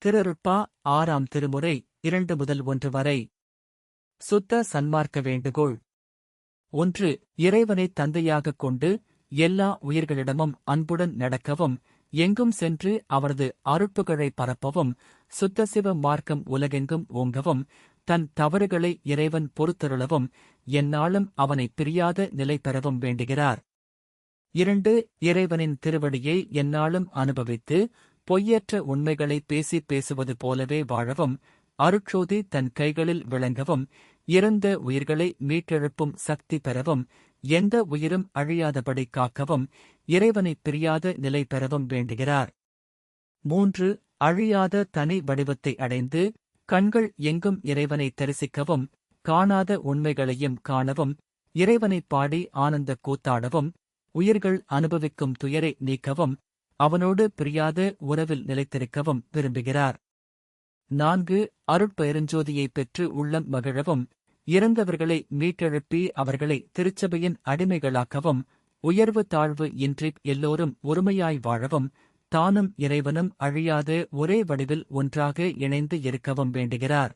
திருருட்பா 6ஆம் திருமுறை 2 முதல் 1 வரை. சுத்த சன்மார்க்க வேண்டுகோள். 1. இறைவனைத் தந்தையாகக் கொண்டு எல்லா உயிர்களிடமும் அன்புடன் நடக்கவும், எங்கும் சென்று அவரது அருட்புகழை பரப்பவும், சுத்த சிவ மார்க்கம் உலகெங்கும் ஓங்கவும், தன் தவறுகளை இறைவன் பொறுத்தருளவும், எந்நாளும் அவனைப் பிரியாத நிலை பெறவும் வேண்டுகிறார். 2. இறைவனின் திருவடியை எந்நாளும் அனுபவித்து, பொய்யற்ற உண்மைகளை பேசுவது போலவே வாழவும், அருட்சோதி தன் கைகளில் விளங்கவும், இறந்த உயிர்களை மீட்டெழுப்பும் சக்தி பெறவும், எந்த உயிரும் அழியாதபடி காக்கவும், இறைவனைப் பிரியாத நிலை பெறவும் வேண்டுகிறார். 3. அழியாத தனி வடிவத்தை அடைந்து, கண்கள் எங்கும் இறைவனை தரிசிக்கவும், காணாத உண்மைகளையும் காணவும், இறைவனைப் பாடி ஆனந்த கூத்தாடவும், உயிர்கள் அனுபவிக்கும் துயரை நீக்கவும், அவனோடு பிரியாத உறவில் நிலைத்திருக்கவும் விரும்புகிறார். 4. அருட்பெருஞ்சோதியைப் பெற்று உள்ளம் மகிழவும், இறந்தவர்களை மீட்டெழுப்பி அவர்களை திருச்சபையின் அடிமைகளாக்கவும், உயர்வு தாழ்வு இன்றி எல்லோரும் ஒருமையாய் வாழவும், தானும் இறைவனும் அழியாத ஒரே வடிவில் ஒன்றாக இணைந்து இருக்கவும் வேண்டுகிறார்.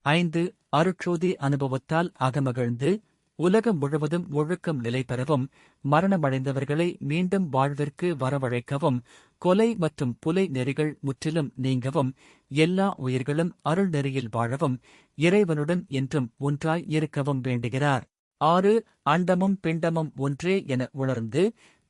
5. அருட்சோதி அனுபவத்தால் அகமகிழ்ந்து, உலகம் முழுவதும் ஒழுக்கம் நிலை பெறவும், மரணமடைந்தவர்களை மீண்டும் வாழ்விற்கு வரவழைக்கவும், கொலை மற்றும் புலை நெறிகள் முற்றிலும் நீங்கவும், எல்லா உயிர்களும் அருள் நெறியில் வாழவும், இறைவனுடன் என்றும் ஒன்றாய் இருக்கவும் வேண்டுகிறார். 6. அண்டமும் பிண்டமும் ஒன்றே என உணர்ந்து,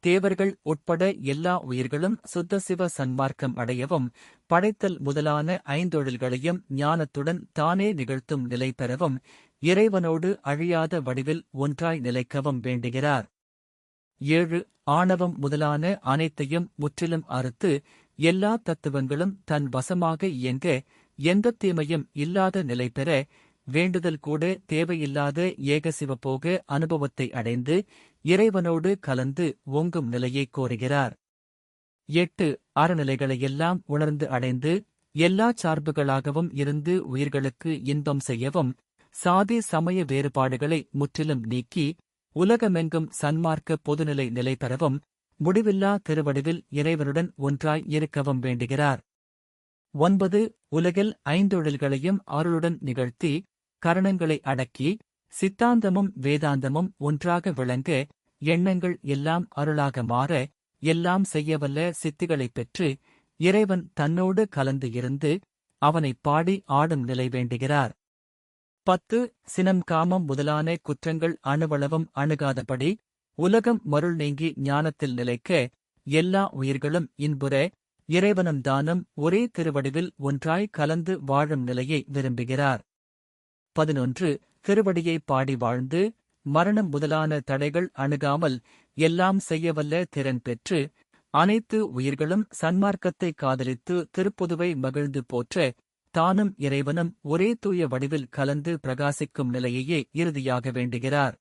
தேவர்கள் உட்பட எல்லா உயிர்களும் சுத்த சிவ சன்மார்க்கம் அடையவும், படைத்தல் முதலான ஐந்தொழில்களையும் ஞானத்துடன் தானே நிகழ்த்தும் நிலை பெறவும், இறைவனோடு அழியாத வடிவில் ஒன்றாய் நிலைக்கவும் வேண்டுகிறார். 7. ஆணவம் முதலான அனைத்தையும் முற்றிலும் அறுத்து, எல்லா தத்துவங்களும் தன் வசமாக இயங்க, எந்தத் தீமையும் இல்லாத நிலை பெற, வேண்டுதல் கூட தேவையில்லாத ஏகசிவபோக அனுபவத்தை அடைந்து, இறைவனோடு கலந்து ஓங்கும் நிலையை கோருகிறார். 8. அறநிலைகளையெல்லாம் உணர்ந்து அடைந்து, எல்லாச் சார்புகளாகவும் இருந்து உயிர்களுக்கு இன்பம் செய்யவும், சாதி சமய வேறுபாடுகளை முற்றிலும் நீக்கி, உலகமெங்கும் சன்மார்க்க பொதுநிலை நிலை பெறவும், முடிவில்லா திருவடிவில் இறைவனுடன் ஒன்றாய் இருக்கவும் வேண்டுகிறார். 9. உலகில் ஐந்தொழில்களையும் அருளுடன் நிகழ்த்தி, கரணங்களை அடக்கி, சித்தாந்தமும் வேதாந்தமும் ஒன்றாக விளங்க, எண்ணங்கள் எல்லாம் அருளாக மாற, எல்லாம் செய்யவல்ல சித்திகளைப் பெற்று, இறைவன் தன்னோடு கலந்து இருந்து, அவனைப் பாடி ஆடும் நிலை வேண்டுகிறார். 10. சினம் காமம் முதலான குற்றங்கள் அணுவளவும் அணுகாதபடி, உலகம் மருள் நீங்கி ஞானத்தில் நிலைக்க, எல்லா உயிர்களும் இன்புற, இறைவனும் தானும் ஒரே திருவடிவில் ஒன்றாய் கலந்து வாழும் நிலையை விரும்புகிறார். 11. திருவடியை பாடி வாழ்ந்து, மரணம் முதலான தடைகள் அணுகாமல், எல்லாம் செய்யவல்ல திறன் பெற்று, அனைத்து உயிர்களும் சன்மார்க்கத்தை காதலித்து திருப்புதுவை மகிழ்ந்து போற்ற, தானும் இறைவனும் ஒரே தூய வடிவில் கலந்து பிரகாசிக்கும் நிலையையே இறுதியாக வேண்டுகிறார்.